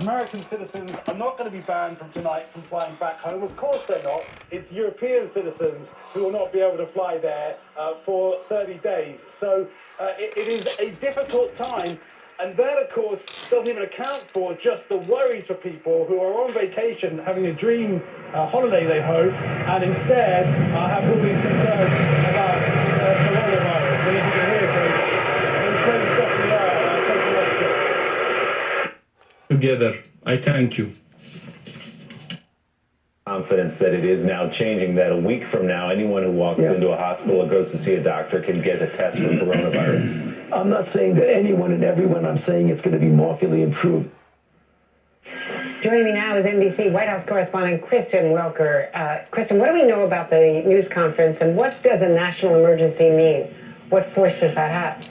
American citizens are not going to be banned from tonight from flying back home. Of course they're not. It's European citizens who will not be able to fly there for 30 days. So it is a difficult time. And that, of course, doesn't even account for just the worries for people who are on vacation, having a dream holiday, they hope, and instead have all these concerns about coronavirus. And as you can hear, Craig, those planes definitely are taking off still. Together, I thank you. Confidence that it is now changing, that a week from now, anyone who walks into a hospital or goes to see a doctor can get a test for coronavirus. I'm not saying that anyone and everyone, I'm saying it's going to be markedly improved. Joining me now is NBC White House correspondent Kristen Welker. Kristen, what do we know about the news conference, and what does a national emergency mean? What force does that have?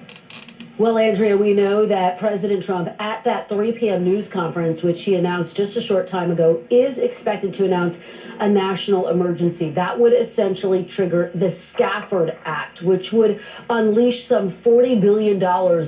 Well, Andrea, we know that President Trump, at that 3 p.m. news conference, which he announced just a short time ago, is expected to announce a national emergency. That would essentially trigger the Stafford Act, which would unleash some $40 billion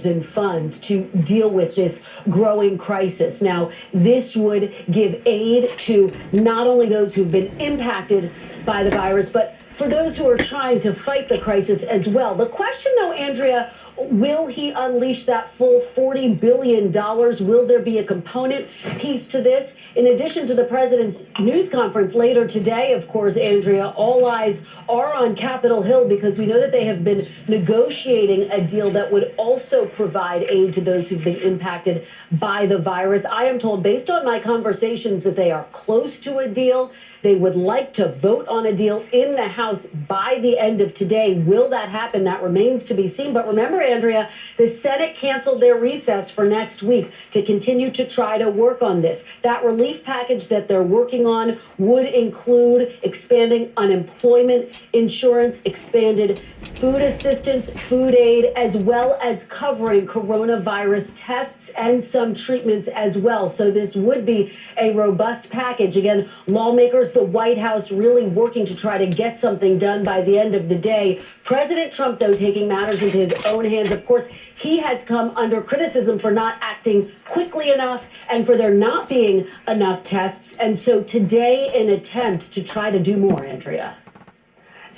in funds to deal with this growing crisis. Now, this would give aid to not only those who've been impacted by the virus, but for those who are trying to fight the crisis as well. The question, though, Andrea, will he unleash that full $40 billion? Will there be a component piece to this? In addition to the president's news conference later today, of course, Andrea, all eyes are on Capitol Hill because we know that they have been negotiating a deal that would also provide aid to those who've been impacted by the virus. I am told, based on my conversations, that they are close to a deal. They would like to vote on a deal in the House by the end of today. Will that happen? That remains to be seen. But remember, Andrea, the Senate canceled their recess for next week to continue to try to work on this. That relief package that they're working on would include expanding unemployment insurance, expanded food assistance, food aid, as well as covering coronavirus tests and some treatments as well. So this would be a robust package. Again, lawmakers, the White House really working to try to get something done by the end of the day. President Trump, though, taking matters into his own hands. Of course, he has come under criticism for not acting quickly enough and for there not being enough tests. And so today, an attempt to try to do more, Andrea.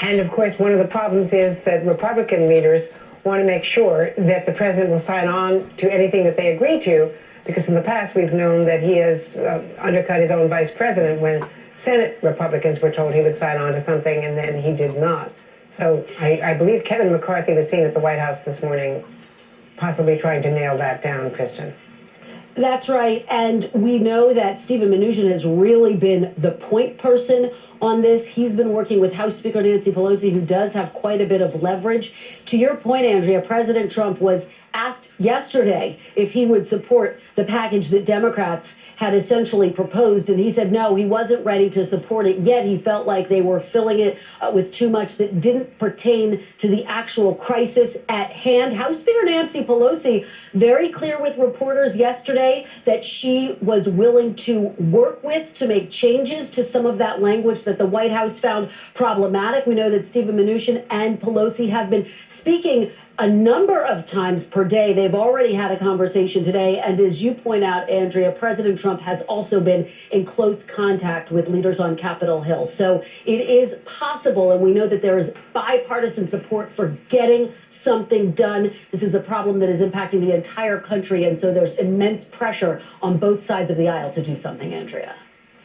And of course, one of the problems is that Republican leaders want to make sure that the president will sign on to anything that they agree to, because in the past we've known that he has undercut his own vice president when Senate Republicans were told he would sign on to something and then he did not. So I believe Kevin McCarthy was seen at the White House this morning, possibly trying to nail that down, Christian. That's right. And we know that Stephen Mnuchin has really been the point person on this. He's been working with House Speaker Nancy Pelosi, who does have quite a bit of leverage. To your point, Andrea, President Trump was asked yesterday if he would support the package that Democrats had essentially proposed, and he said no, he wasn't ready to support it yet. He felt like they were filling it with too much that didn't pertain to the actual crisis at hand. House Speaker Nancy Pelosi very clear with reporters yesterday that she was willing to work with to make changes to some of that language that the White House found problematic. We know that Stephen Mnuchin and Pelosi have been speaking a number of times per day. They've already had a conversation today. And as you point out, Andrea, President Trump has also been in close contact with leaders on Capitol Hill. So it is possible, and we know that there is bipartisan support for getting something done. This is a problem that is impacting the entire country. And so there's immense pressure on both sides of the aisle to do something, Andrea.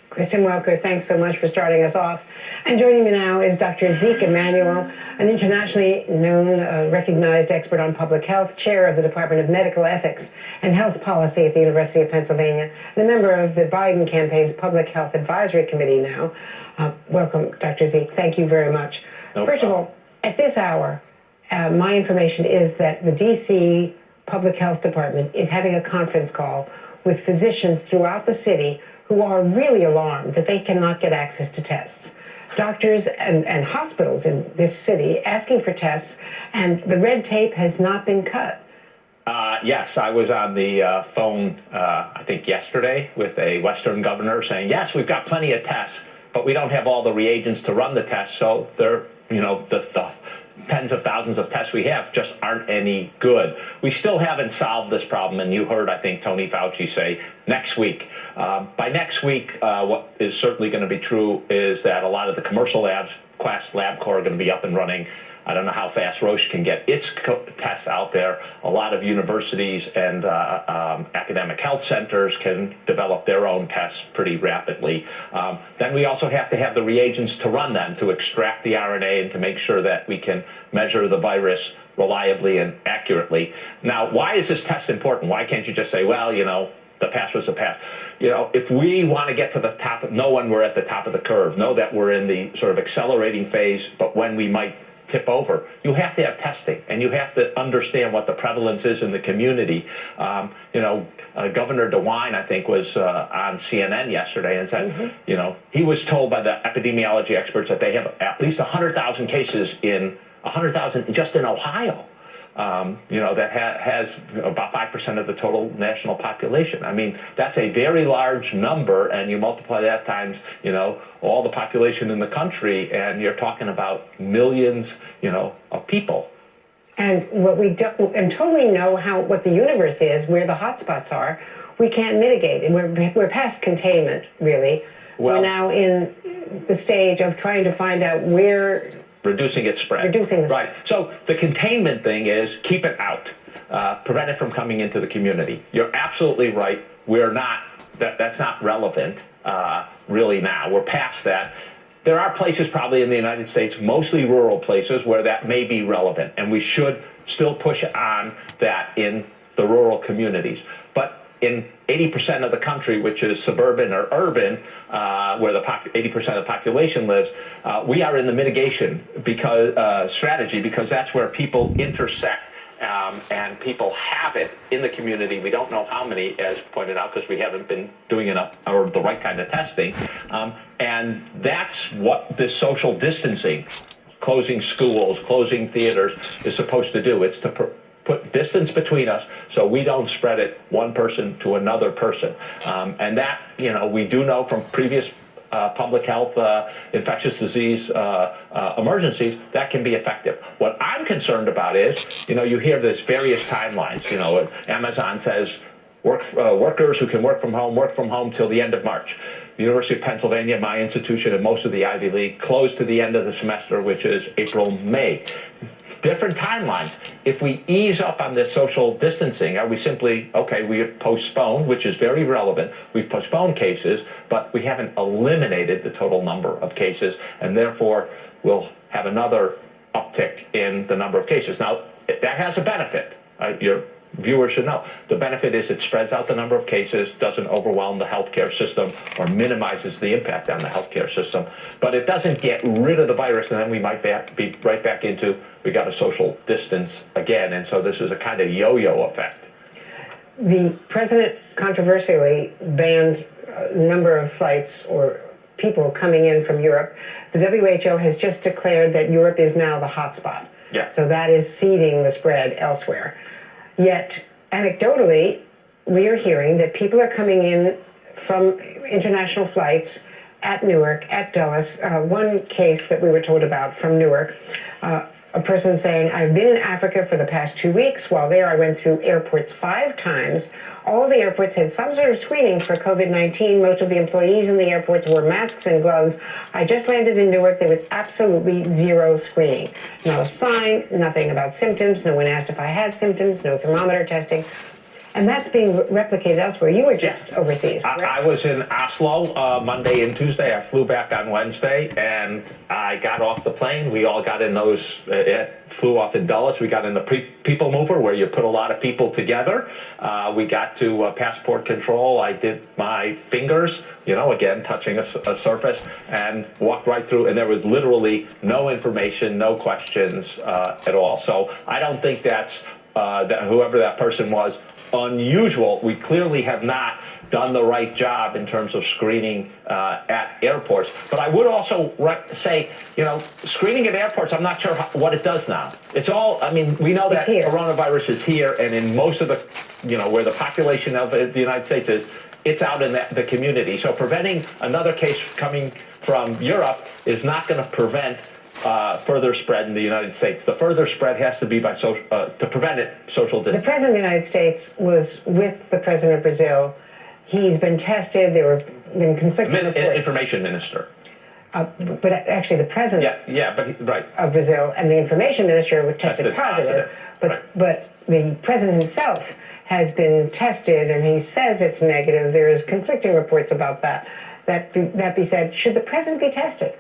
Kristen Welker, thanks so much for starting us off. And joining me now is Dr. Zeke Emanuel, an internationally known, recognized expert on public health, chair of the Department of Medical Ethics and Health Policy at the University of Pennsylvania, and a member of the Biden campaign's Public Health Advisory Committee now. Welcome, Dr. Zeke. Thank you very much. First of all, at this hour, my information is that the D.C. Public Health Department is having a conference call with physicians throughout the city who are really alarmed that they cannot get access to tests. Doctors and hospitals in this city asking for tests, and the red tape has not been cut. Yes, I was on the phone, I think yesterday, with a Western governor saying, yes, we've got plenty of tests, but we don't have all the reagents to run the tests, so they're, tens of thousands of tests we have just aren't any good. We still haven't solved this problem, and you heard, I think, Tony Fauci say next week. By next week, what is certainly going to be true is that a lot of the commercial labs, Quest, LabCorp, are going to be up and running. I don't know how fast Roche can get its tests out there. A lot of universities and academic health centers can develop their own tests pretty rapidly. Then we also have to have the reagents to run them, to extract the RNA and to make sure that we can measure the virus reliably and accurately. Now, why is this test important? Why can't you just say, well, you know, the past was the past? You know, if we want to get to the top, know when we're at the top of the curve, know that we're in the sort of accelerating phase, but when we might tip over, you have to have testing, and you have to understand what the prevalence is in the community. Governor DeWine, I think, was on CNN yesterday and said, you know, he was told by the epidemiology experts that they have at least 100,000 cases in 100,000 just in Ohio. That has about 5% of the total national population. I mean, that's a very large number, and you multiply that times, you know, all the population in the country, and you're talking about millions, you know, of people. And what we don't, until we know what the universe is, where the hotspots are, we can't mitigate it. We're past containment, really. Well, we're now in the stage of trying to find out where. Reducing its spread. Reducing the spread. Right. So the containment thing is keep it out, prevent it from coming into the community. You're absolutely right. We're not. That's not relevant really now. We're past that. There are places probably in the United States, mostly rural places, where that may be relevant, and we should still push on that in the rural communities. But in 80% of the country, which is suburban or urban, where the 80% of the population lives, we are in the mitigation strategy, because that's where people intersect and people have it in the community. We don't know how many, as pointed out, because we haven't been doing enough or the right kind of testing. And that's what this social distancing, closing schools, closing theaters, is supposed to do. It's to put distance between us so we don't spread it one person to another person. And that, you know, we do know from previous public health, infectious disease emergencies, that can be effective. What I'm concerned about is, you know, you hear there's various timelines. You know, Amazon says workers who can work from home till the end of March. The University of Pennsylvania, my institution, and most of the Ivy League closed to the end of the semester, which is April, May. Different timelines. If we ease up on this social distancing, are we simply, okay, we have postponed, which is very relevant, we've postponed cases, but we haven't eliminated the total number of cases, and therefore we'll have another uptick in the number of cases. Now, that has a benefit. Your viewers should know. The benefit is it spreads out the number of cases, doesn't overwhelm the healthcare system, or minimizes the impact on the healthcare system. But it doesn't get rid of the virus, and then we might be right back into, we got a social distance again. And so this is a kind of yo-yo effect. The president controversially banned a number of flights or people coming in from Europe. The WHO has just declared that Europe is now the hotspot. Yeah. So that is seeding the spread elsewhere. Yet, anecdotally, we are hearing that people are coming in from international flights at Newark, at Dulles. One case that we were told about from Newark, a person saying, I've been in Africa for the past 2 weeks. While there, I went through airports 5 times. All of the airports had some sort of screening for COVID-19. Most of the employees in the airports wore masks and gloves. I just landed in Newark. There was absolutely zero screening. Not a sign, nothing about symptoms. No one asked if I had symptoms, no thermometer testing. And that's being replicated elsewhere. You were just overseas, correct? I was in Oslo Monday and Tuesday. I flew back on Wednesday, and I got off the plane. We all got in those, flew off in Dulles. We got in the people mover, where you put a lot of people together. We got to passport control. I did my fingers, you know, again, touching a surface, and walked right through, and there was literally no information, no questions at all. So I don't think that's, that whoever that person was, unusual. We clearly have not done the right job in terms of screening at airports. But I would also say, you know, screening at airports, I'm not sure what it does now. It's all, I mean, we know that coronavirus is here, and in most of the, you know, where the population of the United States is, it's out in the community. So preventing another case coming from Europe is not going to prevent further spread in the United States. The further spread has to be by to prevent it, social The distancing. President of the United States was with the President of Brazil. He's been tested. There have been conflicting reports. Information minister. But actually, the President Right. of Brazil and the Information Minister were tested positive. But the President himself has been tested, and he says it's negative. There's conflicting reports about that. That be said, should the President be tested?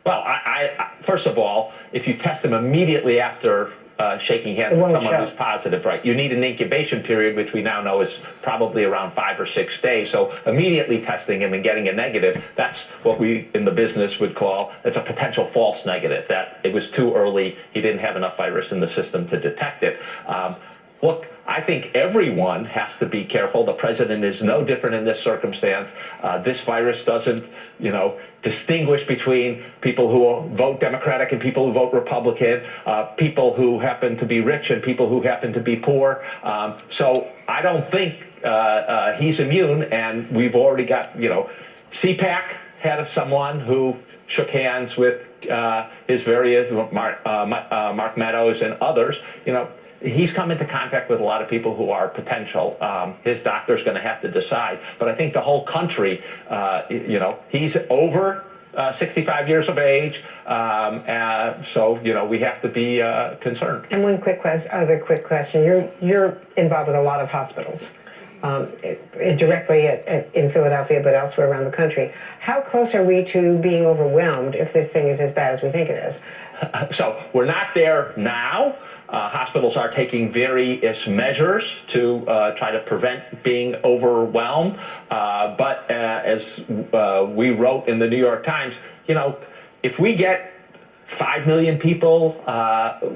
Well, I first of all, if you test them immediately after shaking hands with someone who's positive, right, you need an incubation period, which we now know is probably around 5 or 6 days. So immediately testing him and getting a negative, that's what we in the business would call, it's a potential false negative, that it was too early, he didn't have enough virus in the system to detect it. Look, I think everyone has to be careful. The president is no different in this circumstance. This virus doesn't, distinguish between people who vote Democratic and people who vote Republican, people who happen to be rich and people who happen to be poor. So I don't think he's immune. And we've already got, CPAC had someone who shook hands with his various Mark Meadows and others, He's come into contact with a lot of people who are potential. His doctor's going to have to decide. But I think the whole country, he's over 65 years of age. So, we have to be concerned. And one other quick question. You're involved with a lot of hospitals, directly in Philadelphia, but elsewhere around the country. How close are we to being overwhelmed if this thing is as bad as we think it is? So we're not there now. Hospitals are taking various measures to try to prevent being overwhelmed. But as we wrote in the New York Times, if we get 5 million people,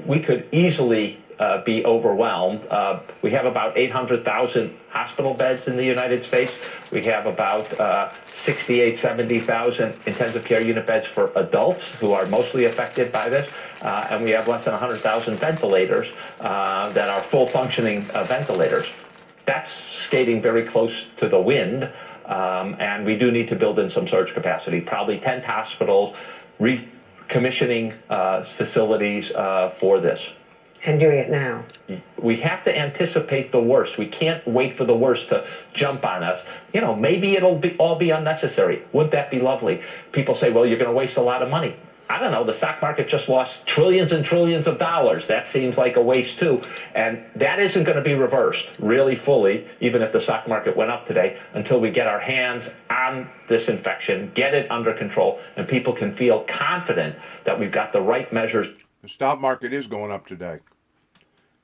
we could easily be overwhelmed. We have about 800,000 hospital beds in the United States. We have about 68, 70,000 intensive care unit beds for adults who are mostly affected by this. And we have less than 100,000 ventilators that are full functioning ventilators. That's skating very close to the wind. And we do need to build in some surge capacity, probably 10 hospitals, recommissioning facilities for this. And doing it now. We have to anticipate the worst. We can't wait for the worst to jump on us. Maybe it'll all be unnecessary. Wouldn't that be lovely? People say, well, you're going to waste a lot of money. I don't know. The stock market just lost trillions and trillions of dollars. That seems like a waste too. And that isn't going to be reversed really fully, even if the stock market went up today, until we get our hands on this infection, get it under control, and people can feel confident that we've got the right measures. The stock market is going up today.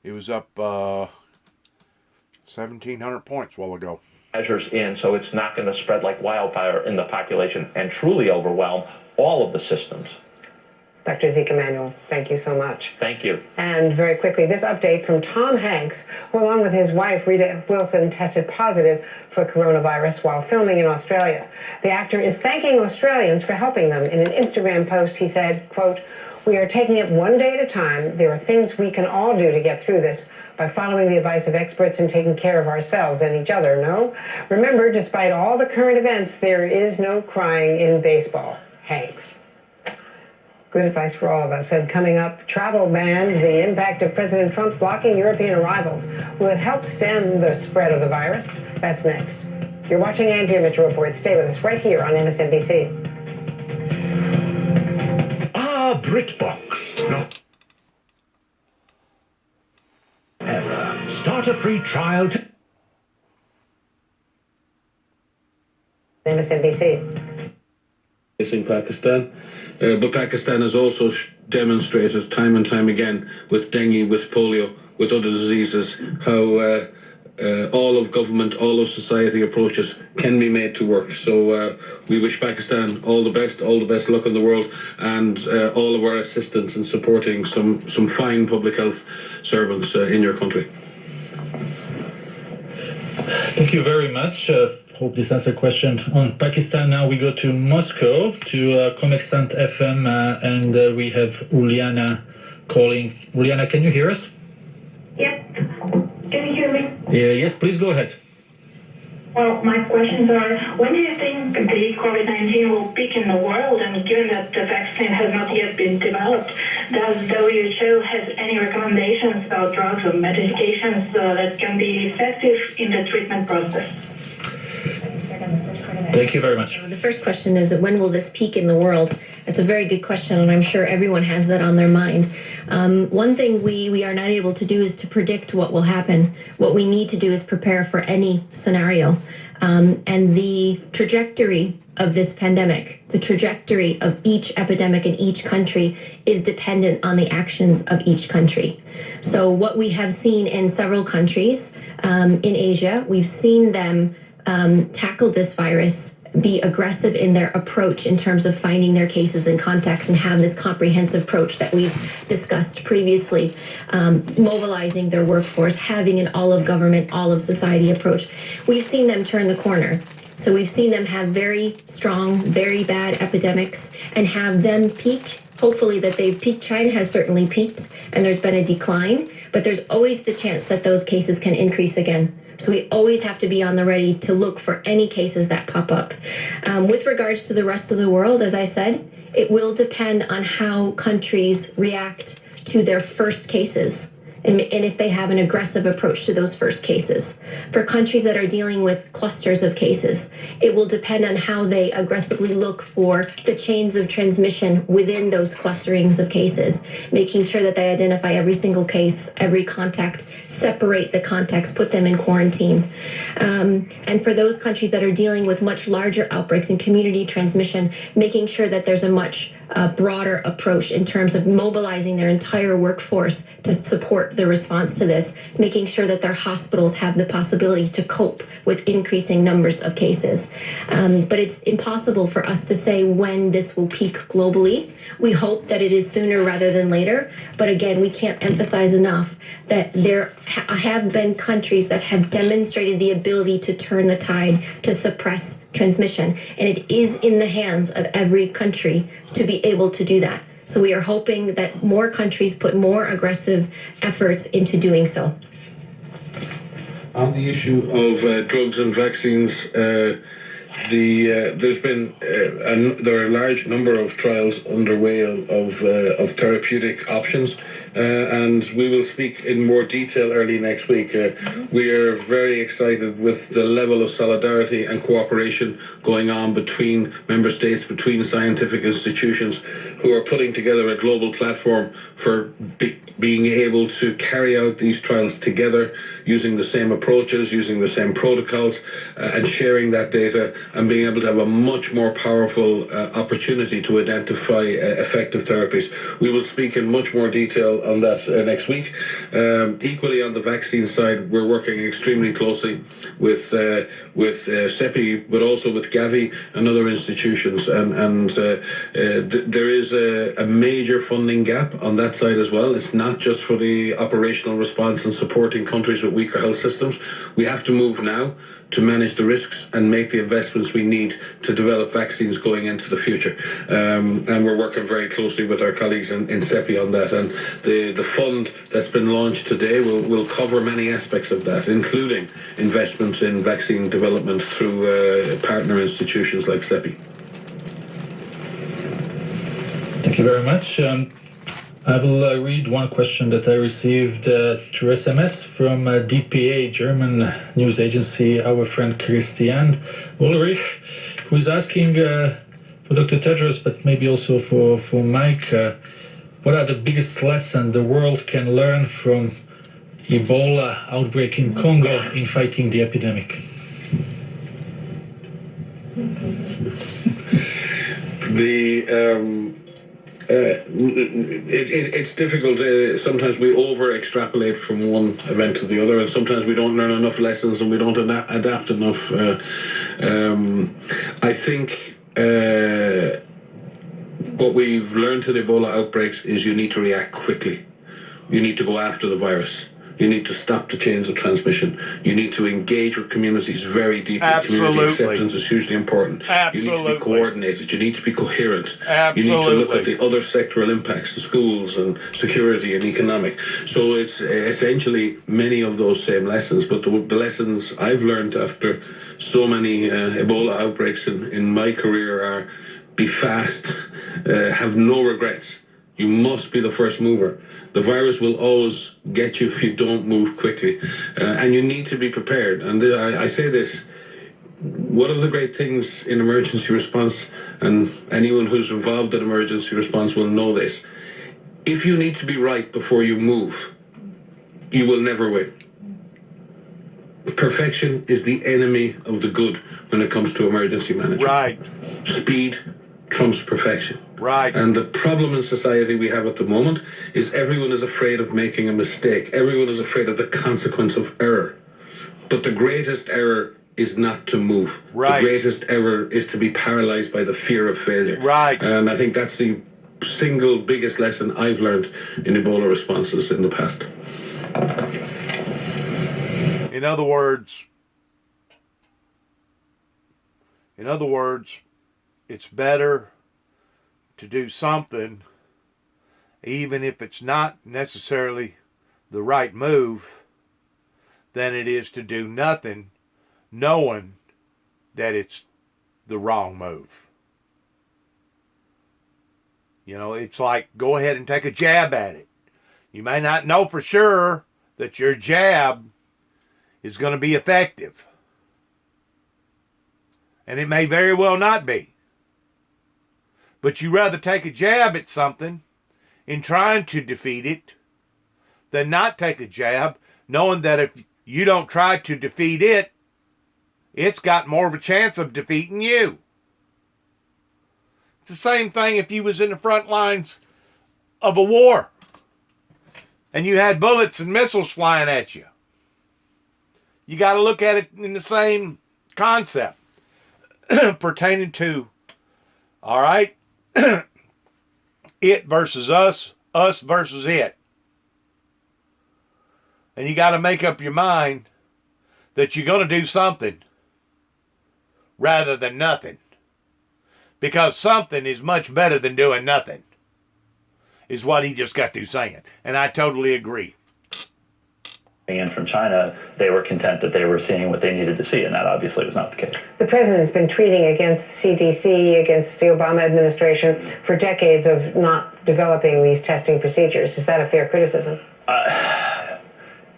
It was up 1,700 points a while ago. Measures in, so it's not going to spread like wildfire in the population and truly overwhelm all of the systems. Dr. Zeke Emanuel, thank you so much. Thank you. And very quickly, this update from Tom Hanks, who along with his wife, Rita Wilson, tested positive for coronavirus while filming in Australia. The actor is thanking Australians for helping them. In an Instagram post, he said, quote, "We are taking it one day at a time. There are things we can all do to get through this by following the advice of experts and taking care of ourselves and each other, no? Remember, despite all the current events, there is no crying in baseball." Hanks. Good advice for all of us. And coming up, travel ban, the impact of President Trump blocking European arrivals. Will it help stem the spread of the virus? That's next. You're watching Andrea Mitchell Report. Stay with us right here on MSNBC. BritBox. Not ever. Start a free trial to MSNBC. In Pakistan, but Pakistan has also demonstrated time and time again with dengue, with polio, with other diseases, how all of government, all of society approaches can be made to work. So we wish Pakistan all the best luck in the world, and all of our assistance in supporting some fine public health servants in your country. Thank you very much. Hope this answers a question on Pakistan. Now we go to Moscow, to Comextant FM, and we have Uliana calling. Uliana, can you hear us? Yes. Can you hear me? Yes, please go ahead. Well, my questions are, when do you think the COVID-19 will peak in the world? And given that the vaccine has not yet been developed, does WHO have any recommendations about drugs or medications that can be effective in the treatment process? Thank you very much. So the first question is, when will this peak in the world? That's a very good question, and I'm sure everyone has that on their mind. One thing we are not able to do is to predict what will happen. What we need to do is prepare for any scenario. And the trajectory of this pandemic, the trajectory of each epidemic in each country is dependent on the actions of each country. So what we have seen in several countries in Asia, we've seen them tackle this virus, be aggressive in their approach in terms of finding their cases and contacts, and have this comprehensive approach that we've discussed previously, mobilizing their workforce, having an all of government, all of society approach. We've seen them turn the corner. So we've seen them have very strong, very bad epidemics and have them peak. Hopefully that they've peaked. China has certainly peaked and there's been a decline, but there's always the chance that those cases can increase again. So we always have to be on the ready to look for any cases that pop up. With regards to the rest of the world, as I said, it will depend on how countries react to their first cases and if they have an aggressive approach to those first cases. For countries that are dealing with clusters of cases, it will depend on how they aggressively look for the chains of transmission within those clusterings of cases, making sure that they identify every single case, every contact, separate the contacts, put them in quarantine. And for those countries that are dealing with much larger outbreaks and community transmission, making sure that there's a much broader approach in terms of mobilizing their entire workforce to support the response to this, making sure that their hospitals have the possibility to cope with increasing numbers of cases. But it's impossible for us to say when this will peak globally. We hope that it is sooner rather than later. But again, we can't emphasize enough that there have been countries that have demonstrated the ability to turn the tide, to suppress transmission. And it is in the hands of every country to be able to do that. So we are hoping that more countries put more aggressive efforts into doing so. On the issue of drugs and vaccines, there's been there are a large number of trials underway of therapeutic options, and we will speak in more detail early next week. We are very excited with the level of solidarity and cooperation going on between member states, between scientific institutions, who are putting together a global platform for being able to carry out these trials together, using the same approaches, using the same protocols, and sharing that data, and being able to have a much more powerful opportunity to identify effective therapies. We will speak in much more detail on that next week. Equally, on the vaccine side, we're working extremely closely with CEPI, but also with Gavi and other institutions, and there is a major funding gap on that side as well. It's not just for the operational response and supporting countries with weaker health systems. We have to move now to manage the risks and make the investments we need to develop vaccines going into the future. And we're working very closely with our colleagues in CEPI on that. And the fund that's been launched today will cover many aspects of that, including investments in vaccine development through partner institutions like CEPI. Thank you very much. I will read one question that I received through SMS from DPA, German news agency, our friend Christian Ulrich, who is asking for Dr. Tedros, but maybe also for Mike, what are the biggest lessons the world can learn from Ebola outbreak in Congo in fighting the epidemic? It's difficult. Sometimes we over-extrapolate from one event to the other, and sometimes we don't learn enough lessons and we don't adapt enough. I think what we've learned in Ebola outbreaks is you need to react quickly. You need to go after the virus. You need to stop the chains of transmission. You need to engage with communities very deeply. Absolutely. Community acceptance is hugely important. Absolutely. You need to be coordinated. You need to be coherent. Absolutely. You need to look at the other sectoral impacts to schools and security and economic. So it's essentially many of those same lessons, but the lessons I've learned after so many Ebola outbreaks in my career are be fast, have no regrets. You must be the first mover. The virus will always get you if you don't move quickly. And you need to be prepared. And I say this, one of the great things in emergency response, and anyone who's involved in emergency response will know this, if you need to be right before you move, you will never win. Perfection is the enemy of the good when it comes to emergency management. Right. Speed trumps perfection. Right. And the problem in society we have at the moment is everyone is afraid of making a mistake. Everyone is afraid of the consequence of error. But the greatest error is not to move. Right. The greatest error is to be paralyzed by the fear of failure. Right. And I think that's the single biggest lesson I've learned in Ebola responses in the past. In other words, it's better to do something, even if it's not necessarily the right move, than it is to do nothing, knowing that it's the wrong move. You know, it's like, go ahead and take a jab at it. You may not know for sure that your jab is going to be effective. And it may very well not be. But you rather take a jab at something in trying to defeat it than not take a jab, knowing that if you don't try to defeat it, it's got more of a chance of defeating you. It's the same thing if you was in the front lines of a war and you had bullets and missiles flying at you. You got to look at it in the same concept pertaining to, all right, it versus us versus it. And you got to make up your mind that you're going to do something rather than nothing. Because something is much better than doing nothing, is what he just got through saying. And I totally agree. In from China, they were content that they were seeing what they needed to see, and that obviously was not the case. The president's been tweeting against CDC, against the Obama administration for decades of not developing these testing procedures. Is that a fair criticism?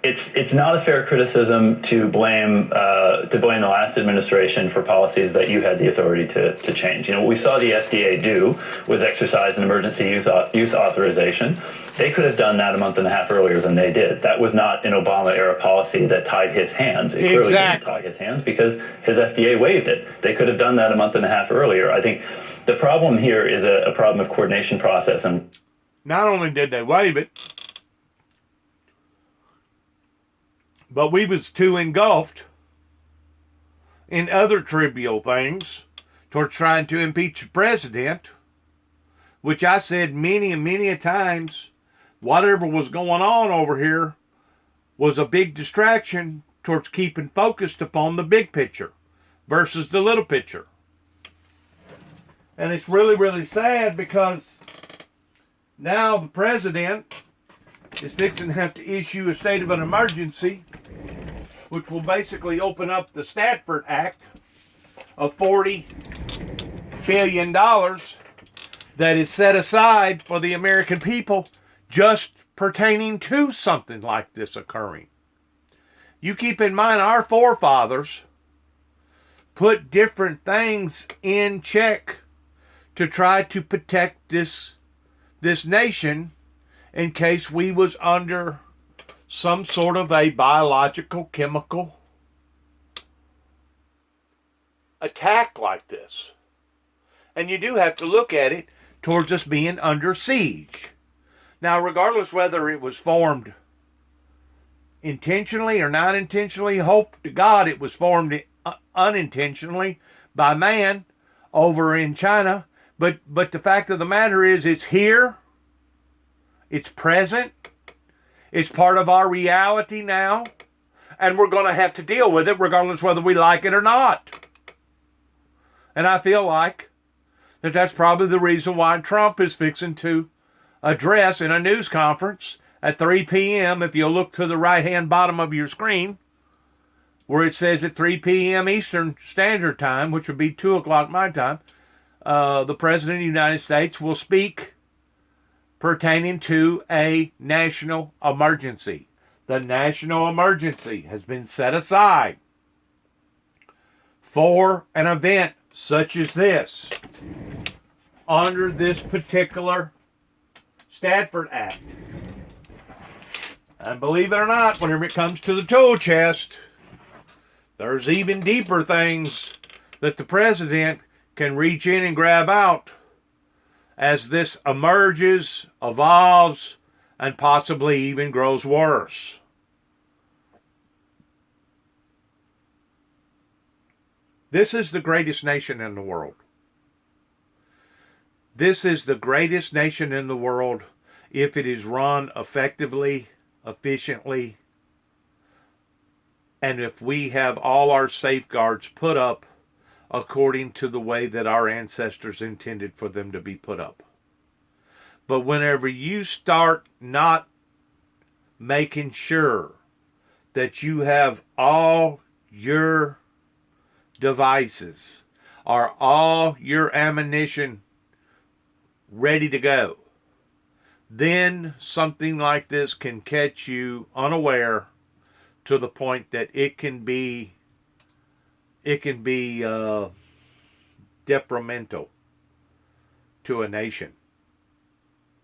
It's not a fair criticism to blame the last administration for policies that you had the authority to change. You know, what we saw the FDA do was exercise an emergency use authorization. They could have done that a month and a half earlier than they did. That was not an Obama-era policy that tied his hands. It clearly didn't tie his hands because his FDA waived it. They could have done that a month and a half earlier. I think the problem here is a problem of coordination process. And not only did they waive it, but we was too engulfed in other trivial things towards trying to impeach the president, which I said many and many a times, whatever was going on over here was a big distraction towards keeping focused upon the big picture versus the little picture. And it's really, really sad because now the president is fixing to have to issue a state of an emergency, which will basically open up the Stafford Act of $40 billion that is set aside for the American people just pertaining to something like this occurring. You keep in mind our forefathers put different things in check to try to protect this nation in case we was under some sort of a biological, chemical attack like this. And you do have to look at it towards us being under siege. Now, regardless whether it was formed intentionally or not intentionally, hope to God it was formed unintentionally by man over in China. But the fact of the matter is it's here, it's present, It's part of our reality now, and we're going to have to deal with it regardless whether we like it or not. And I feel like that's probably the reason why Trump is fixing to address in a news conference at 3 p.m., if you look to the right-hand bottom of your screen, where it says at 3 p.m. Eastern Standard Time, which would be 2 o'clock my time, the President of the United States will speak pertaining to a national emergency. The national emergency has been set aside for an event such as this under this particular Stafford Act. And believe it or not, whenever it comes to the tool chest, there's even deeper things that the president can reach in and grab out as this emerges, evolves, and possibly even grows worse. This is the greatest nation in the world. This is the greatest nation in the world if it is run effectively, efficiently, and if we have all our safeguards put up according to the way that our ancestors intended for them to be put up. But whenever you start not making sure that you have all your devices or all your ammunition ready to go, then something like this can catch you unaware to the point that it can be detrimental to a nation.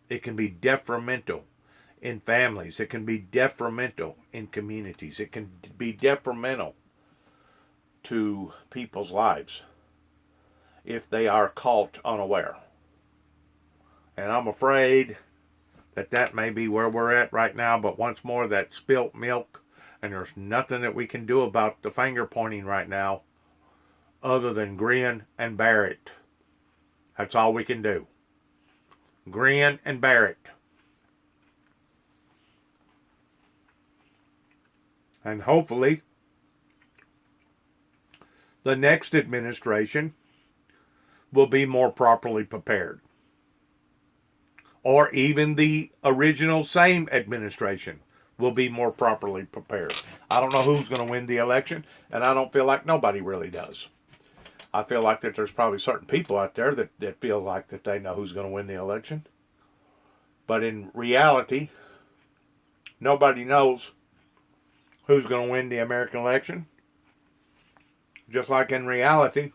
It can be detrimental in families. It can be detrimental in communities. It can be detrimental to people's lives if they are caught unaware. And I'm afraid that may be where we're at right now, but once more, that spilt milk, and there's nothing that we can do about the finger pointing right now other than grin and bear it. That's all we can do. Grin and bear it. And hopefully, the next administration will be more properly prepared. Or even the original same administration will be more properly prepared. I don't know who's going to win the election, and I don't feel like nobody really does. I feel like that there's probably certain people out there that feel like that they know who's going to win the election. But in reality, nobody knows who's going to win the American election. Just like in reality,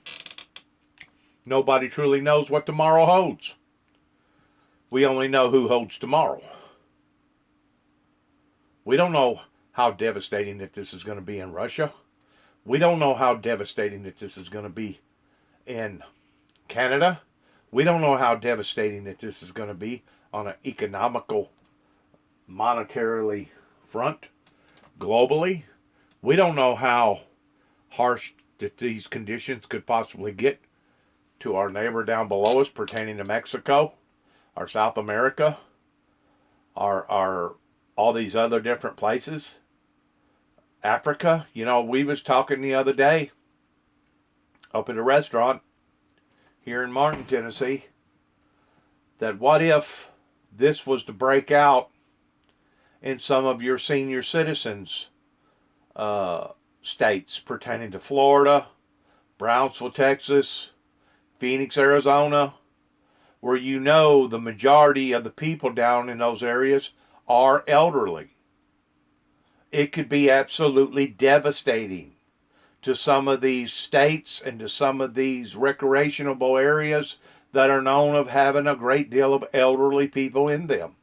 nobody truly knows what tomorrow holds. We only know who holds tomorrow. We don't know how devastating that this is going to be in Russia. We don't know how devastating that this is going to be in Canada. We don't know how devastating that this is going to be on an economical, monetarily front, globally. We don't know how harsh that these conditions could possibly get to our neighbor down below us pertaining to Mexico, our South America, our all these other different places, Africa. You know, we was talking the other day up at a restaurant here in Martin, Tennessee, that what if this was to break out in some of your senior citizens' states pertaining to Florida, Brownsville, Texas, Phoenix, Arizona, where you know the majority of the people down in those areas are elderly. It could be absolutely devastating to some of these states and to some of these recreational areas that are known of having a great deal of elderly people in them.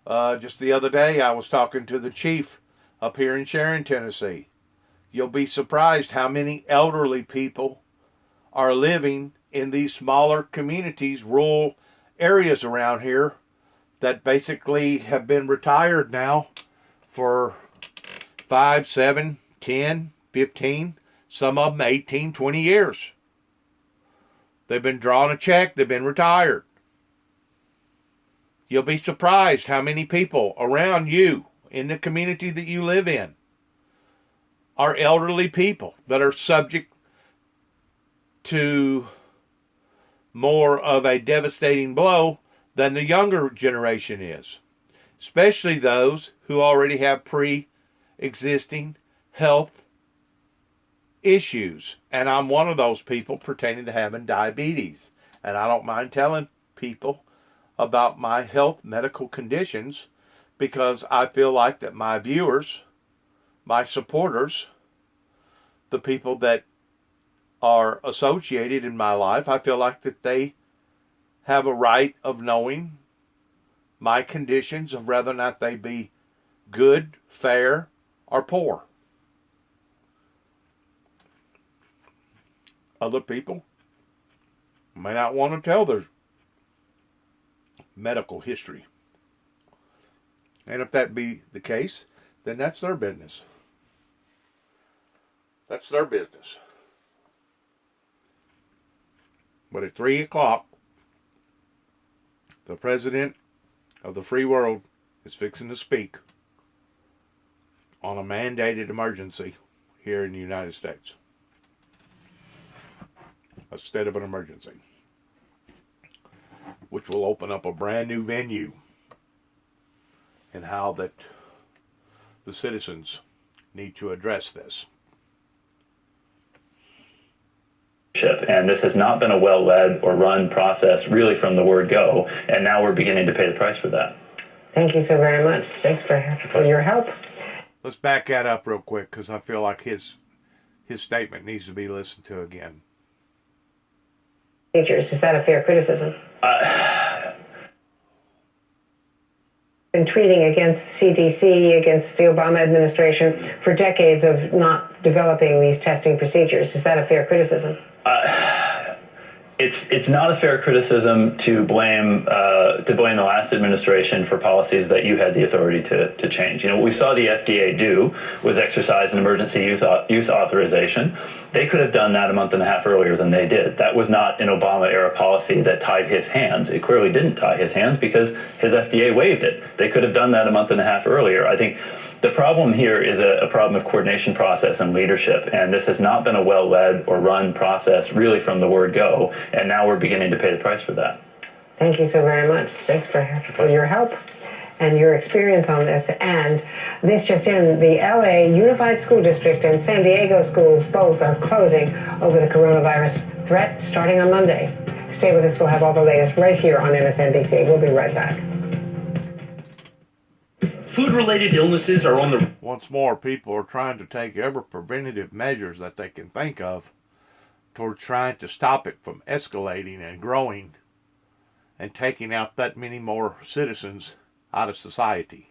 Just the other day, I was talking to the chief up here in Sharon, Tennessee. You'll be surprised how many elderly people are living in these smaller communities, rural areas around here that basically have been retired now for 5, 7, 10, 15, some of them 18, 20 years. They've been drawing a check, they've been retired. You'll be surprised how many people around you in the community that you live in are elderly people that are subject to more of a devastating blow than the younger generation is, especially those who already have pre-existing health issues. And I'm one of those people pertaining to having diabetes. And I don't mind telling people about my health medical conditions because I feel like that my viewers, my supporters, the people that are associated in my life, I feel like that they have a right of knowing my conditions of whether or not they be good, fair, or poor. Other people may not want to tell their medical history. And if that be the case, then that's their business. That's their business. But at 3 o'clock, the president of the free world is fixing to speak on a mandated emergency here in the United States. A state of an emergency, which will open up a brand new venue in how that the citizens need to address this. And this has not been a well-led or run process really from the word go, and now we're beginning to pay the price for that. Thank you so very much. Thanks for your help. Let's back that up real quick because I feel like his statement needs to be listened to again. Is that a fair criticism? Been tweeting against CDC, against the Obama administration for decades of not developing these testing procedures. Is that a fair criticism? It's not a fair criticism to blame the last administration for policies that you had the authority to change. What we saw the FDA do was exercise an emergency use authorization. They could have done that a month and a half earlier than they did. That was not an Obama-era policy that tied his hands. It clearly didn't tie his hands because his FDA waived it. They could have done that a month and a half earlier. I think the problem here is a problem of coordination process and leadership, and this has not been a well-led or run process really from the word go, and now we're beginning to pay the price for that. Thank you so very much. Thanks for your help and your experience on this. And this just in, the LA Unified School District and San Diego schools both are closing over the coronavirus threat starting on Monday. Stay with us. We'll have all the latest right here on MSNBC. We'll be right back. Food-related illnesses are on the... Once more, people are trying to take every preventative measures that they can think of toward trying to stop it from escalating and growing and taking out that many more citizens out of society.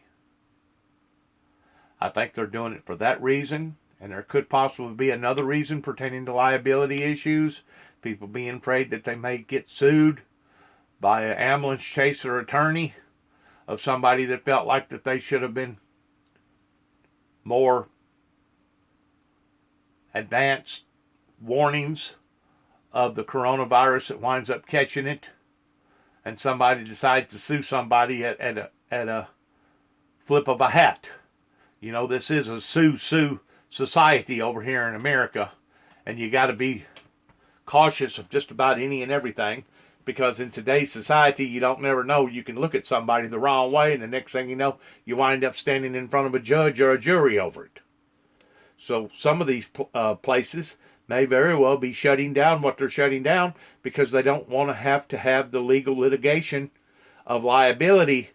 I think they're doing it for that reason, and there could possibly be another reason pertaining to liability issues, people being afraid that they may get sued by an ambulance chaser attorney of somebody that felt like that they should have been more advanced warnings of the coronavirus that winds up catching it, and somebody decides to sue somebody at a flip of a hat. This is a sue society over here in America, and you got to be cautious of just about any and everything, because in today's society, you don't never know. You can look at somebody the wrong way, and the next thing you know, you wind up standing in front of a judge or a jury over it. So some of these places may very well be shutting down what they're shutting down because they don't want to have the legal litigation of liability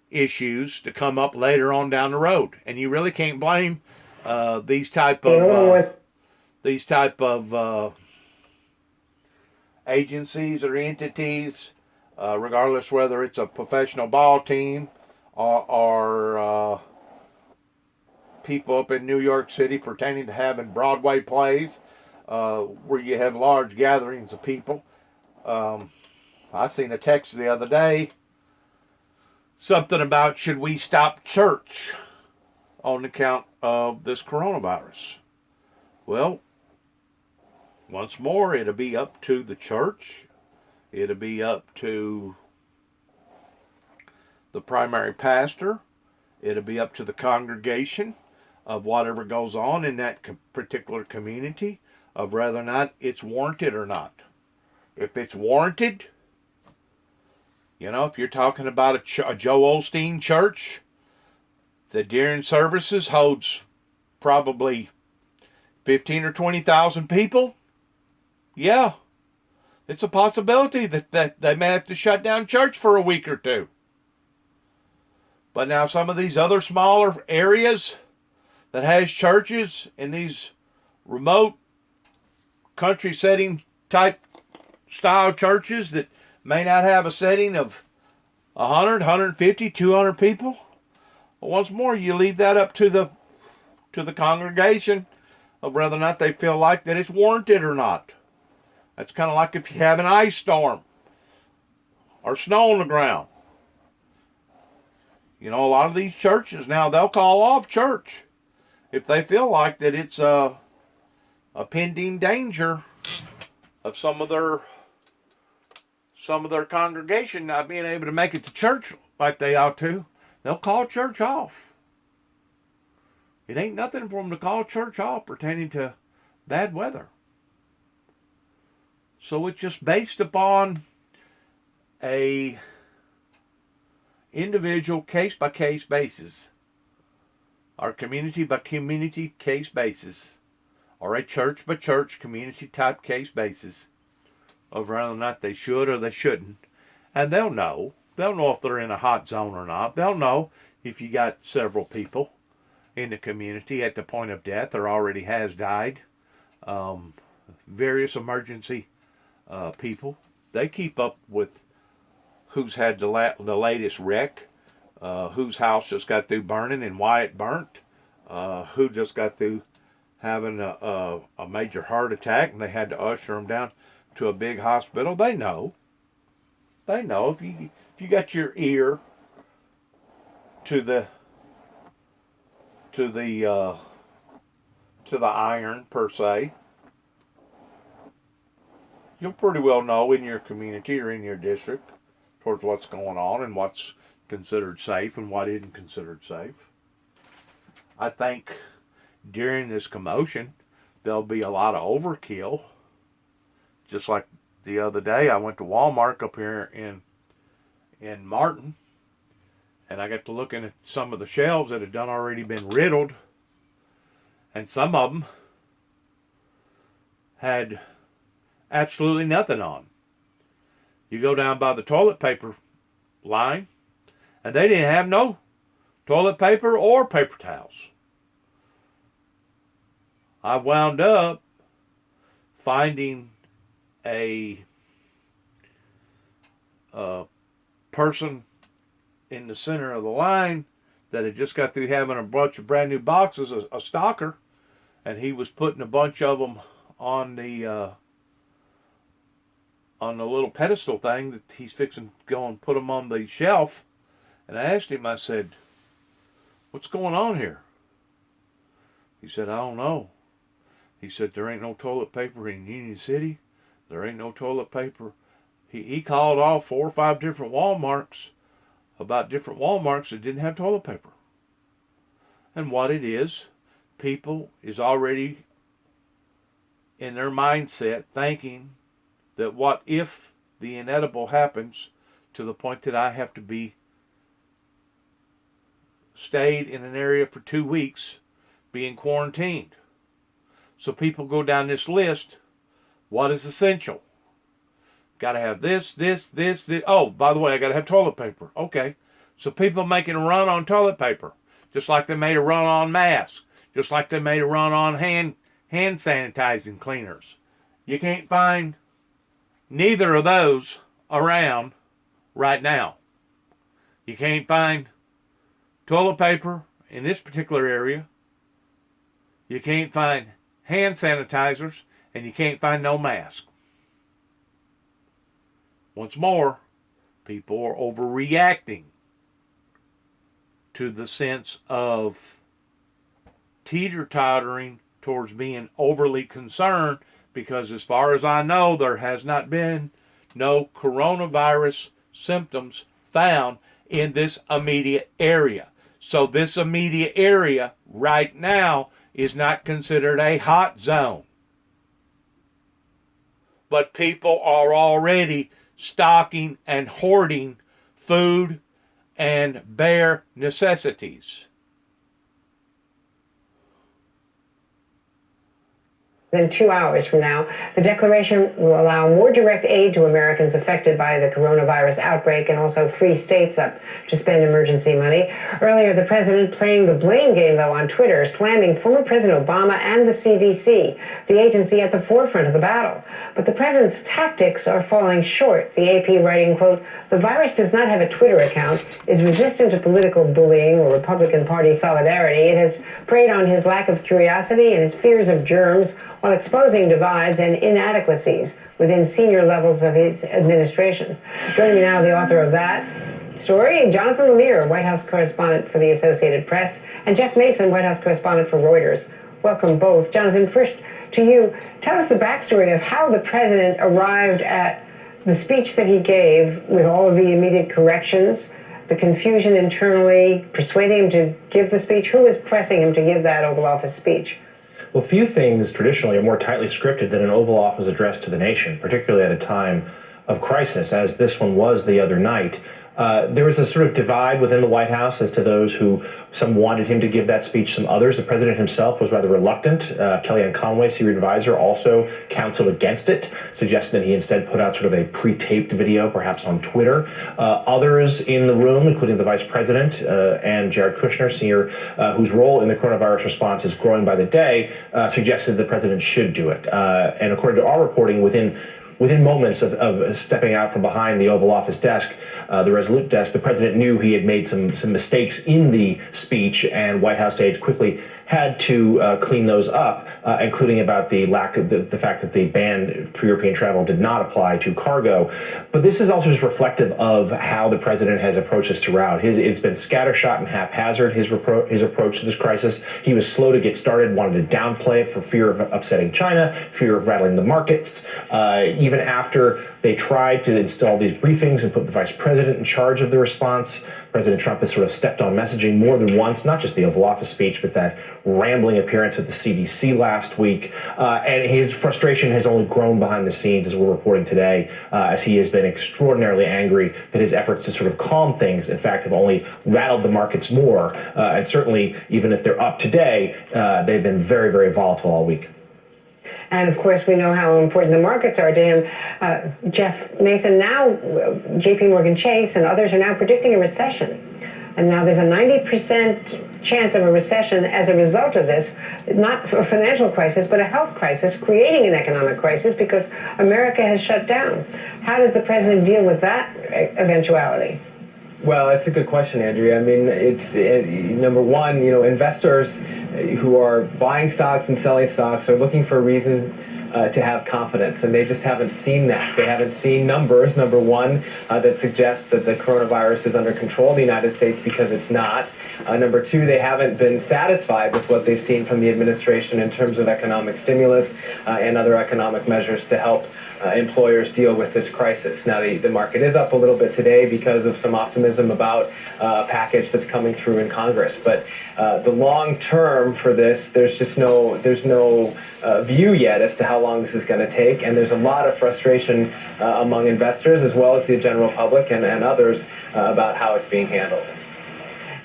issues to come up later on down the road. And you really can't blame these type of agencies or entities, regardless whether it's a professional ball team or people up in New York City pertaining to having Broadway plays where you have large gatherings of people. I seen a text the other day, something about should we stop church on account of this coronavirus. Well, once more, it'll be up to the church. It'll be up to the primary pastor. It'll be up to the congregation of whatever goes on in that particular community of whether or not it's warranted or not. If it's warranted, you know, if you're talking about a Joe Osteen church that during services holds probably 15 or 20,000 people, yeah, it's a possibility that they may have to shut down church for a week or two. But now some of these other smaller areas that has churches in these remote country setting type style churches that may not have a setting of 100, 150, 200 people. Well, once more, you leave that up to the congregation of whether or not they feel like that it's warranted or not. That's kind of like if you have an ice storm or snow on the ground. You know, a lot of these churches now, they'll call off church if they feel like that it's a pending danger of some of their congregation not being able to make it to church like they ought to. They'll call church off. It ain't nothing for them to call church off pertaining to bad weather. So it's just based upon a individual case-by-case basis, or community-by-community case basis, or a church-by-church community-type case basis of whether or not they should or they shouldn't. And they'll know. They'll know if they're in a hot zone or not. They'll know if you got several people in the community at the point of death or already has died. Various emergency people, they keep up with who's had the latest wreck, whose house just got through burning and why it burnt, who just got through having a major heart attack and they had to usher them down to a big hospital. They know. They know. If you got your ear to the iron per se, you'll pretty well know in your community or in your district towards what's going on and what's considered safe and what isn't considered safe. I think during this commotion, there'll be a lot of overkill. Just like the other day, I went to Walmart up here in Martin, and I got to looking at some of the shelves that had done already been riddled, and some of them had absolutely nothing on. You go down by the toilet paper line, and they didn't have no toilet paper or paper towels. I wound up finding a person in the center of the line that had just got through having a bunch of brand new boxes, a stalker, and he was putting a bunch of them on the little pedestal thing that he's fixing to go and put them on the shelf. And I asked him, I said, "What's going on here?" He said, "I don't know." He said, "There ain't no toilet paper in Union City. There ain't no toilet paper." He called off 4 or 5 different Walmarts about different Walmarts that didn't have toilet paper. And what it is, people is already in their mindset thinking that what if the inedible happens to the point that I have to be stayed in an area for 2 weeks being quarantined. So people go down this list. What is essential? Got to have this. Oh, by the way, I got to have toilet paper. Okay. So people making a run on toilet paper, just like they made a run on masks, just like they made a run on hand sanitizing cleaners. You can't find neither of those around right now. You can't find toilet paper in this particular area. You can't find hand sanitizers, and you can't find no mask. Once more, people are overreacting to the sense of teeter-tottering towards being overly concerned, because as far as I know, there has not been no coronavirus symptoms found in this immediate area. So this immediate area right now is not considered a hot zone. But people are already stocking and hoarding food and bare necessities. Then 2 hours from now, the declaration will allow more direct aid to Americans affected by the coronavirus outbreak and also free states up to spend emergency money. Earlier, the president playing the blame game, though, on Twitter, slamming former President Obama and the CDC, the agency at the forefront of the battle. But the president's tactics are falling short. The AP writing, quote, "The virus does not have a Twitter account, is resistant to political bullying or Republican Party solidarity. It has preyed on his lack of curiosity and his fears of germs, while exposing divides and inadequacies within senior levels of his administration." Joining me now, the author of that story, Jonathan Lemire, White House correspondent for the Associated Press, and Jeff Mason, White House correspondent for Reuters. Welcome both. Jonathan, first to you. Tell us the backstory of how the president arrived at the speech that he gave with all of the immediate corrections, the confusion internally, persuading him to give the speech. Who was pressing him to give that Oval Office speech? Well, few things traditionally are more tightly scripted than an Oval Office address to the nation, particularly at a time of crisis, as this one was the other night. There was a sort of divide within the White House as to those who, some wanted him to give that speech, some others. The president himself was rather reluctant. Kellyanne Conway, senior advisor, also counseled against it, suggesting that he instead put out sort of a pre-taped video, perhaps on Twitter. Others in the room, including the vice president and Jared Kushner, senior, whose role in the coronavirus response is growing by the day, suggested the president should do it. And according to our reporting, within moments of stepping out from behind the Oval Office desk, the Resolute desk, the president knew he had made some mistakes in the speech, and White House aides quickly had to clean those up, including about the lack of the fact that the ban for European travel did not apply to cargo. But this is also just reflective of how the president has approached this throughout. It's been scattershot and haphazard, his approach to this crisis. He was slow to get started, wanted to downplay it for fear of upsetting China, fear of rattling the markets. Even after they tried to install these briefings and put the vice president in charge of the response, President Trump has sort of stepped on messaging more than once, not just the Oval Office speech, but that rambling appearance at the CDC last week. And his frustration has only grown behind the scenes, as we're reporting today, as he has been extraordinarily angry that his efforts to sort of calm things, in fact, have only rattled the markets more. And certainly, even if they're up today, they've been very, very volatile all week. And of course, we know how important the markets are to him. Jeff Mason, now JP Morgan Chase and others are now predicting a recession. And now there's a 90% chance of a recession as a result of this, not a financial crisis, but a health crisis, creating an economic crisis because America has shut down. How does the president deal with that eventuality? Well, it's a good question, Andrea. I mean, it's number one, investors who are buying stocks and selling stocks are looking for a reason to have confidence, and they just haven't seen that. They haven't seen numbers, number one, that suggest that the coronavirus is under control in the United States, because it's not. Number two, they haven't been satisfied with what they've seen from the administration in terms of economic stimulus and other economic measures to help employers deal with this crisis. Now, the market is up a little bit today because of some optimism about a package that's coming through in Congress. But the long term for this, there's no view yet as to how long this is going to take. And there's a lot of frustration among investors as well as the general public and others about how it's being handled.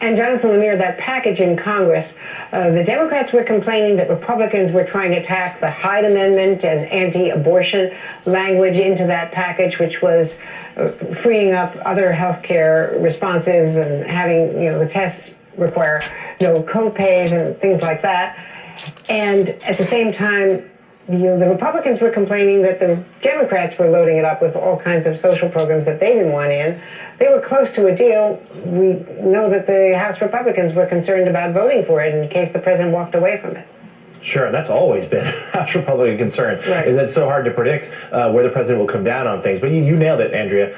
And Jonathan Lemire, that package in Congress, the Democrats were complaining that Republicans were trying to tack the Hyde Amendment and anti-abortion language into that package, which was freeing up other health care responses and having, the tests require no co-pays and things like that. And at the same time, the Republicans were complaining that the Democrats were loading it up with all kinds of social programs that they didn't want in. They were close to a deal. We know that the House Republicans were concerned about voting for it in case the president walked away from it. Sure, that's always been a Republican concern. Right. Is that it's so hard to predict where the president will come down on things. But you nailed it, Andrea.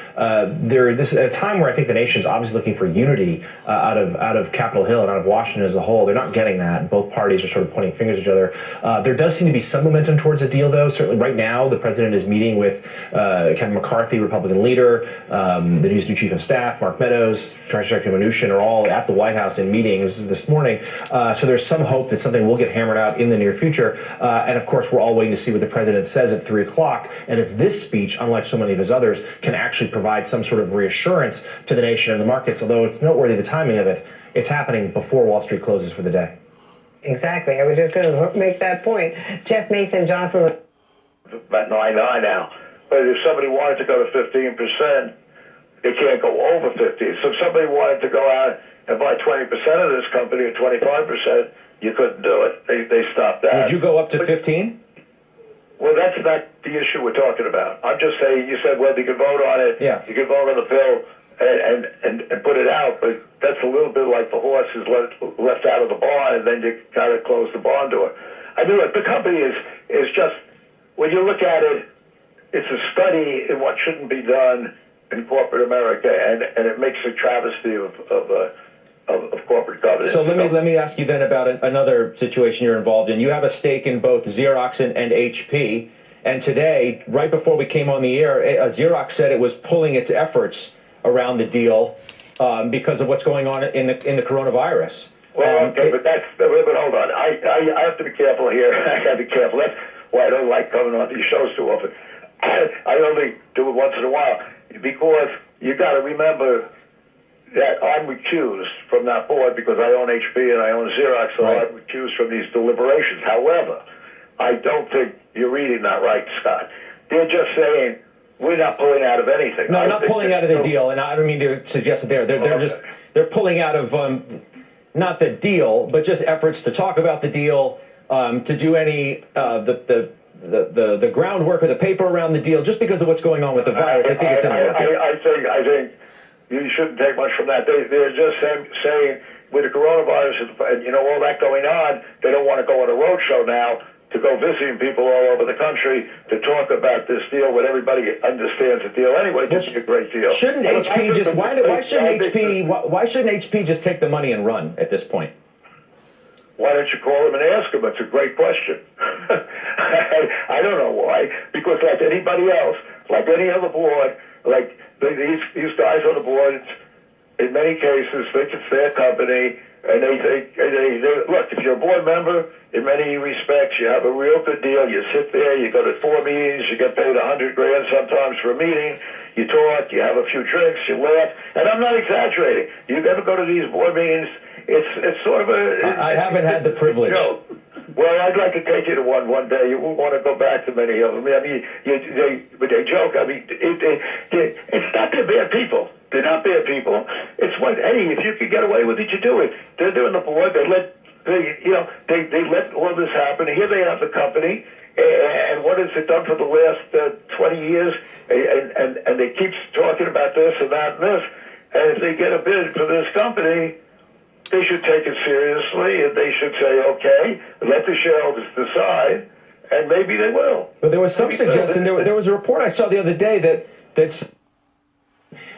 This is a time where I think the nation is obviously looking for unity out of Capitol Hill and out of Washington as a whole. They're not getting that. Both parties are sort of pointing fingers at each other. There does seem to be some momentum towards a deal, though. Certainly, right now, the president is meeting with Kevin McCarthy, Republican leader, the new chief of staff, Mark Meadows, Treasury Secretary Mnuchin, are all at the White House in meetings this morning. So there's some hope that something will get hammered out in the near future. And of course, we're all waiting to see what the president says at 3 o'clock. And if this speech, unlike so many of his others, can actually provide some sort of reassurance to the nation and the markets, although it's noteworthy the timing of it, it's happening before Wall Street closes for the day. Exactly. I was just going to make that point. Jeff Mason, Jonathan. About 9.9 now. But if somebody wanted to go to 15%, they can't go over 50. So if somebody wanted to go out and buy 20% of this company or 25%, you couldn't do it. They stopped that. Would you go up to 15? Well, that's not the issue we're talking about. I'm just saying, you said, well, you can vote on it. Yeah. You can vote on the bill and put it out, but that's a little bit like the horse is left out of the barn, and then you kind of close the barn door. I mean, look, the company is just, when you look at it, it's a study in what shouldn't be done in corporate America, and it makes a travesty of corporate governance. So let me ask you then about another situation you're involved in. You have a stake in both Xerox and HP, and today, right before we came on the air, Xerox said it was pulling its efforts around the deal because of what's going on in the coronavirus. Well, okay, but hold on. I have to be careful here. I got to be careful. That's why I don't like coming on these shows too often. I only do it once in a while, because you got to remember that I'm recused from that board because I own HP and I own Xerox, so I'm recused from these deliberations. However, I don't think you're reading that right, Scott. They're just saying we're not pulling out of anything. No, not pulling out of the deal, and I don't mean to suggest that they're pulling out of not the deal, but just efforts to talk about the deal, to do any the groundwork or the paper around the deal, just because of what's going on with the virus. I think it's inappropriate. I think you shouldn't take much from that. They're just saying with the coronavirus and all that going on, they don't want to go on a road show now to go visiting people all over the country to talk about this deal when everybody understands the deal anyway. This is a great deal. Shouldn't HP just why shouldn't HP just take the money and run at this point? Why don't you call them and ask them? It's a great question. I don't know why. Because like anybody else, like any other board, like these guys on the board, in many cases think it's their company, and they think, look, if you're a board member, in many respects, you have a real good deal. You sit there, you go to 4 meetings, you get paid $100,000 sometimes for a meeting. You talk, you have a few drinks, you laugh, and I'm not exaggerating. You ever go to these board meetings? It's sort of a. I haven't had the privilege. Well, I'd like to take you to one day. You won't want to go back to many of them. I mean, they joke. I mean, it's not they're bad people. They're not bad people. It's what, hey, if you could get away with it, you do it. They're doing the board. They let all this happen. Here they have the company, and what has it done for the last 20 years? And they keep talking about this and that and this. And if they get a bid for this company, they should take it seriously, and they should say, okay, let the shareholders decide, and maybe they will. But there was some suggestion, there was a report I saw the other day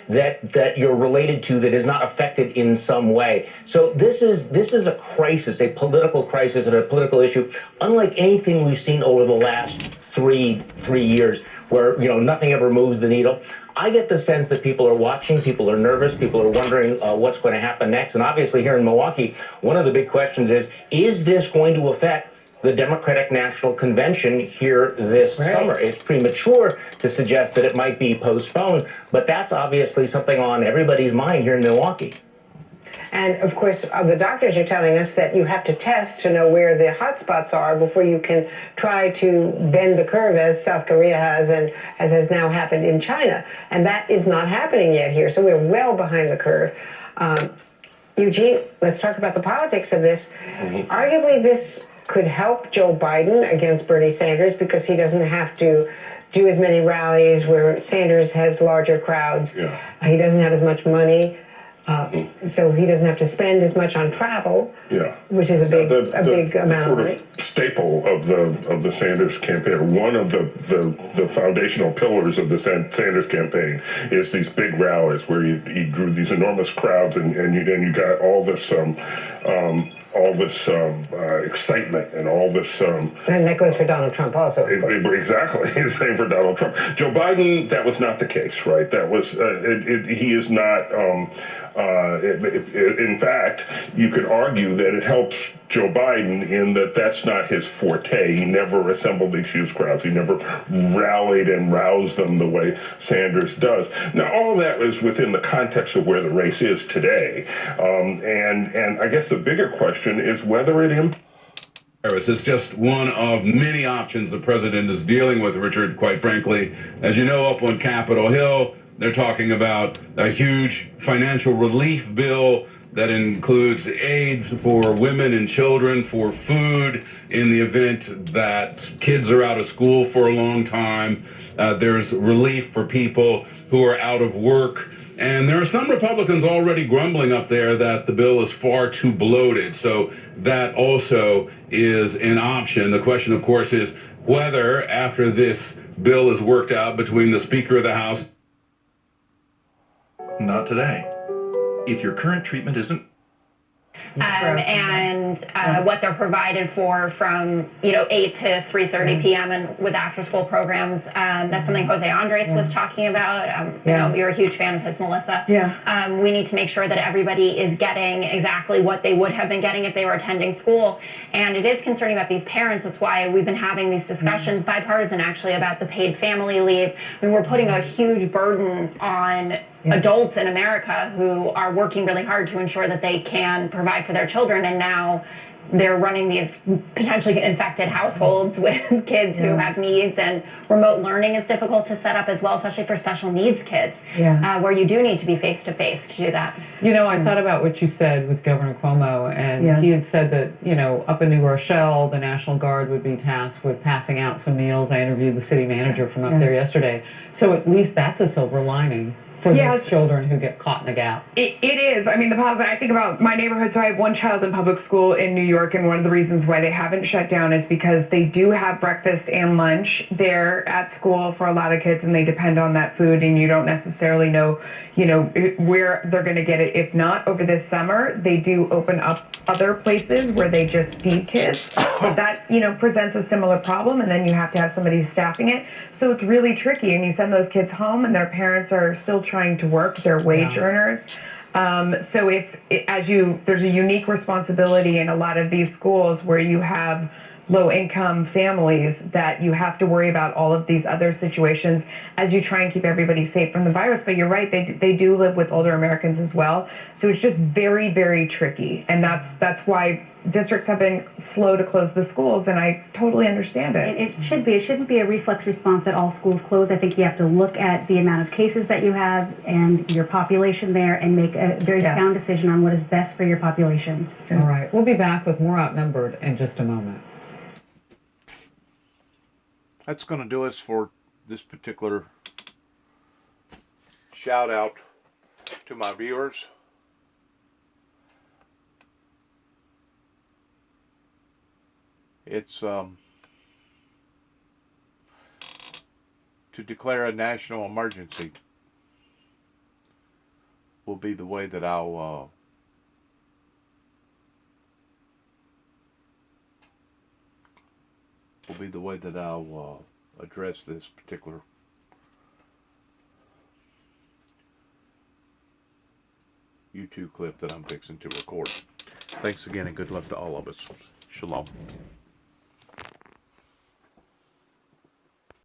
that you're related to that is not affected in some way. So this is a crisis, a political crisis and a political issue, unlike anything we've seen over the last three years, where nothing ever moves the needle. I get the sense that people are watching, people are nervous, people are wondering what's going to happen next. And obviously here in Milwaukee, one of the big questions is this going to affect the Democratic National Convention here this summer? It's premature to suggest that it might be postponed, but that's obviously something on everybody's mind here in Milwaukee. And of course, the doctors are telling us that you have to test to know where the hot spots are before you can try to bend the curve, as South Korea has and as has now happened in China. And that is not happening yet here. So we're well behind the curve. Eugene, let's talk about the politics of this. Arguably, this could help Joe Biden against Bernie Sanders because he doesn't have to do as many rallies where Sanders has larger crowds. He doesn't have as much money. So he doesn't have to spend as much on travel, Yeah, which is a big amount, sort right? of staple of the Sanders campaign. One of the foundational pillars of the Sanders campaign is these big rallies where he drew these enormous crowds, and you got all this excitement and all this. And that goes for Donald Trump also. Exactly, the same for Donald Trump. Joe Biden, that was not the case, right? That was he is not. In fact, you could argue that it helps Joe Biden in that that's not his forte. He never assembled these huge crowds. He never rallied and roused them the way Sanders does. Now, all that is within the context of where the race is today. And I guess the bigger question is whether it It's just one of many options the president is dealing with, Richard, quite frankly. As you know, up on Capitol Hill, they're talking about a huge financial relief bill that includes aid for women and children, for food in the event that kids are out of school for a long time. There's relief for people who are out of work. And there are some Republicans already grumbling up there that the bill is far too bloated. So that also is an option. The question, of course, is whether after this bill is worked out between the Speaker of the House. Not today. If your current treatment isn't what they're provided for from 8 to 3:30 p.m. and with after-school programs. That's something Jose Andres was talking about. You're a huge fan of his, Melissa. We need to make sure that everybody is getting exactly what they would have been getting if they were attending school. And it is concerning about these parents. That's why we've been having these discussions, bipartisan actually, about the paid family leave. I mean, we're putting a huge burden on adults in America who are working really hard to ensure that they can provide for their children, and now they're running these potentially infected households with kids who have needs, and remote learning is difficult to set up as well, especially for special needs kids, where you do need to be face-to-face to do that. I thought about what you said with Governor Cuomo, and he had said that, up in New Rochelle, the National Guard would be tasked with passing out some meals. I interviewed the city manager from up there yesterday. So at least that's a silver lining for those children who get caught in the gap. It is. I mean, the positive, I think about my neighborhood. So I have one child in public school in New York, and one of the reasons why they haven't shut down is because they do have breakfast and lunch there at school for a lot of kids, and they depend on that food, and you don't necessarily know, where they're going to get it. If not, over this summer, they do open up other places where they just feed kids. But that, presents a similar problem, and then you have to have somebody staffing it. So it's really tricky, and you send those kids home, and their parents are still trying to work. They're wage earners. So there's a unique responsibility in a lot of these schools where you have low-income families that you have to worry about all of these other situations as you try and keep everybody safe from the virus. But you're right, they do live with older Americans as well. So it's just very, very tricky. And that's why districts have been slow to close the schools, and I totally understand it. It should be. It shouldn't be a reflex response that all schools close. I think you have to look at the amount of cases that you have and your population there and make a very sound decision on what is best for your population. All right. We'll be back with more Outnumbered in just a moment. That's going to do us for this particular shout out to my viewers. It's to declare a national emergency will be the way that I'll address this particular YouTube clip that I'm fixing to record. Thanks again, and good luck to all of us. Shalom.